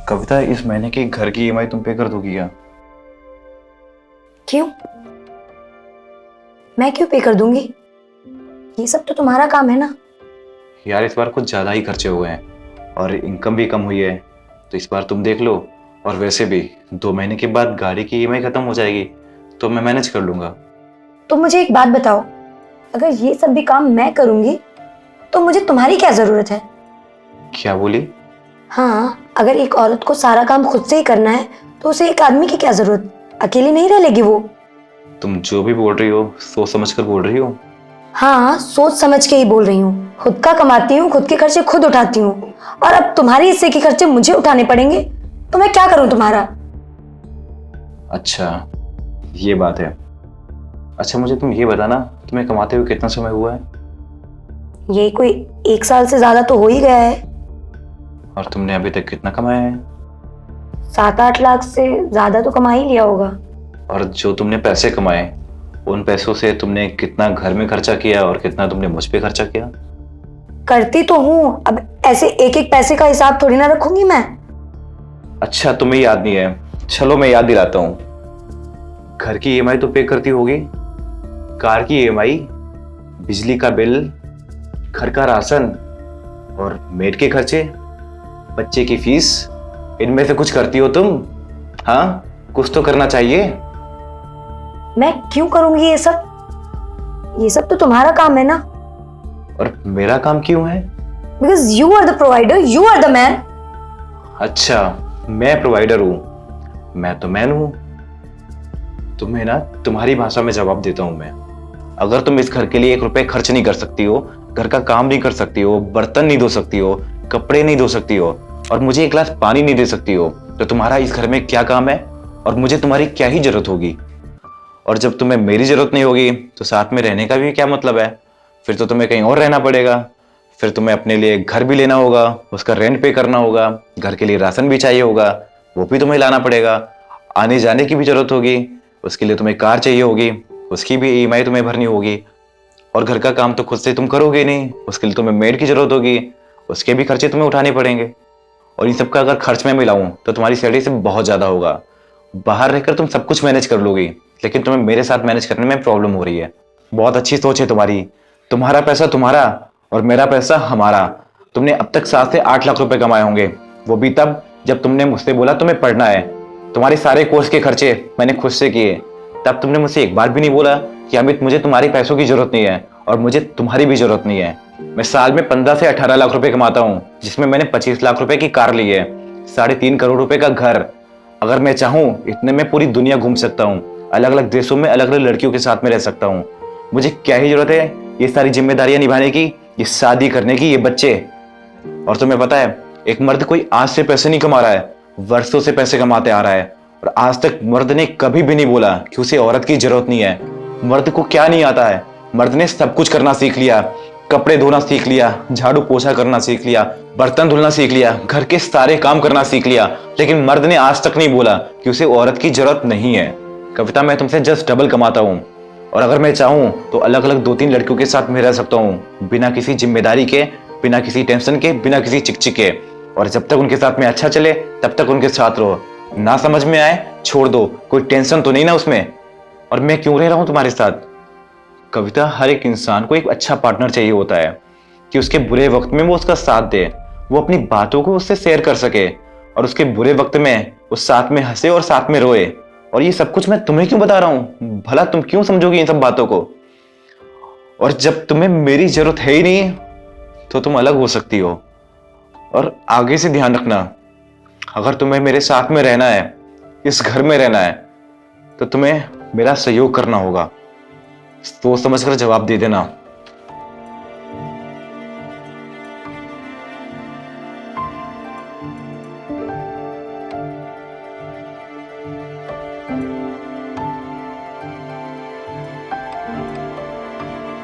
कविता, इस महीने की घर की ईएमआई तुम पे कर दोगी क्या? क्यों? मैं क्यों पे कर दूंगी? ये सब तो तुम्हारा काम है ना। यार इस बार कुछ ज़्यादा ही खर्चे हो गए हैं और इनकम भी कम हुई है, तो इस बार तुम देख लो। और वैसे भी 2 महीने के बाद गाड़ी की ईएमआई खत्म हो जाएगी, तो मैं मैनेज कर लूंगा। तो मुझे एक बात बताओ, अगर ये सब भी काम मैं करूंगी तो मुझे तुम्हारी क्या जरूरत है? क्या बोली? हाँ, अगर एक औरत को सारा काम खुद से ही करना है तो उसे एक आदमी की क्या जरूरत? अकेली नहीं रह लेगी वो। तुम जो भी बोल रही हो सोच समझ कर बोल रही हो। हाँ, सोच समझ के ही बोल रही हूँ। खुद का कमाती हूँ, खुद के खर्चे खुद उठाती हूँ, और अब तुम्हारे हिस्से के खर्चे मुझे उठाने पड़ेंगे तो मैं क्या करूँ तुम्हारा? अच्छा, ये बात है। अच्छा मुझे तुम ये बताना, तुम्हें कमाते हुए कितना समय हुआ है? ये कोई 1 साल से ज्यादा तो हो ही गया है। और तुमने अभी तक कितना कमाया है? 7-8 लाख से ज्यादा तो कमा ही लिया होगा। और जो तुमने पैसे कमाए, उन पैसों से तुमने कितना घर में खर्चा किया और कितना तुमने मुझ पे खर्चा किया? करती तो हूँ, अब ऐसे एक एक पैसे का हिसाब थोड़ी ना रखूंगी मैं। अच्छा तुम्हें याद नहीं है, चलो मैं याद दिलाता हूँ। घर की ईएमआई तो पे करती होगी, कार की ईएमआई, बिजली का बिल, घर का राशन और मेड के खर्चे, बच्चे की फीस, इनमें से कुछ करती हो तुम? हाँ, कुछ तो करना चाहिए। मैं क्यों करूंगी ये सब? ये सब तो तुम्हारा काम है ना। और मेरा काम क्यों है? Because you are the provider, you are the man. अच्छा, मैं प्रोवाइडर हूं, मैं तो मैन हूं। तुम्हें ना तुम्हारी भाषा में जवाब देता हूं मैं। अगर तुम इस घर के लिए 1 रुपए खर्च नहीं कर सकती हो, घर का काम नहीं कर सकती हो, बर्तन नहीं धो सकती हो, कपड़े नहीं धो सकती हो, और मुझे 1 गिलास पानी नहीं दे सकती हो, तो तुम्हारा इस घर में क्या काम है? और मुझे तुम्हारी क्या ही जरूरत होगी? और जब तुम्हें मेरी जरूरत नहीं होगी तो साथ में रहने का भी क्या मतलब है? फिर तो तुम्हें कहीं और रहना पड़ेगा। फिर तुम्हें अपने लिए घर भी लेना होगा, उसका रेंट पे करना होगा, घर के लिए राशन भी चाहिए होगा, वो भी तुम्हें लाना पड़ेगा। आने जाने की भी जरूरत होगी, उसके लिए तुम्हें कार चाहिए होगी, उसकी भी ईएमआई तुम्हें भरनी होगी। और घर का काम तो खुद से तुम करोगे नहीं, उसके लिए तुम्हें मेड की जरूरत होगी, उसके भी खर्चे तुम्हें उठाने पड़ेंगे। और इन सबका अगर खर्च मैं मिलाऊं तो तुम्हारी सैलरी से बहुत ज्यादा होगा। बाहर रहकर तुम सब कुछ मैनेज कर लोगी, लेकिन तुम्हें मेरे साथ मैनेज करने में प्रॉब्लम हो रही है। बहुत अच्छी सोच है तुम्हारी। तुम्हारा पैसा तुम्हारा और मेरा पैसा हमारा। तुमने अब तक 7 से 8 लाख रुपए कमाए होंगे, वो भी तब जब तुमने मुझसे बोला तुम्हें पढ़ना है। तुम्हारे सारे कोर्स के खर्चे मैंने खुद से किए। तब तुमने मुझसे एक बार भी नहीं बोला कि अमित मुझे तुम्हारे पैसों की जरूरत नहीं है और मुझे तुम्हारी भी जरूरत नहीं है। मैं साल में 15 से 18 लाख रुपए कमाता हूँ, जिसमें मैंने 25 लाख रुपए की कार ली है, 3.5 करोड़ रुपए का घर। अगर मैं चाहूँ इतने में पूरी दुनिया घूम सकता हूँ, अलग अलग देशों में अलग अलग लड़कियों के साथ में रह सकता हूँ। मुझे क्या ही जरूरत है ये सारी जिम्मेदारियां निभाने की, ये शादी करने की, ये बच्चे। और तुम्हें पता है, एक मर्द कोई आज से पैसे नहीं कमा रहा है, वर्षों से पैसे कमाते आ रहा है। और आज तक मर्द ने कभी भी नहीं बोला कि उसे औरत की जरूरत नहीं है। मर्द को क्या नहीं आता है? मर्द ने सब कुछ करना सीख लिया, कपड़े धोना सीख लिया, झाड़ू पोछा करना सीख लिया, बर्तन धुलना सीख लिया, घर के सारे काम करना सीख लिया, लेकिन मर्द ने आज तक नहीं बोला कि उसे औरत की जरूरत नहीं है। कविता, मैं तुमसे जस्ट डबल कमाता हूँ, और अगर मैं चाहूँ तो अलग अलग 2-3 लड़कियों के साथ में रह सकता हूँ, बिना किसी जिम्मेदारी के, बिना किसी टेंशन के, बिना किसी चिकचिक के। और जब तक उनके साथ में अच्छा चले तब तक उनके साथ रहो। ना समझ में आए छोड़ दो, कोई टेंशन तो नहीं ना उसमें। और मैं क्यों रह रहा हूँ तुम्हारे साथ? कविता, हर एक इंसान को एक अच्छा पार्टनर चाहिए होता है कि उसके बुरे वक्त में वो उसका साथ दे, वो अपनी बातों को उससे शेयर कर सके, और उसके बुरे वक्त में वो साथ में हंसे और साथ में रोए। और ये सब कुछ मैं तुम्हें क्यों बता रहा हूँ? भला तुम क्यों समझोगी इन सब बातों को? और जब तुम्हें मेरी जरूरत है ही नहीं तो तुम अलग हो सकती हो। और आगे से ध्यान रखना, अगर तुम्हें मेरे साथ में रहना है, इस घर में रहना है, तो तुम्हें मेरा सहयोग करना होगा। सोच समझकर जवाब दे देना।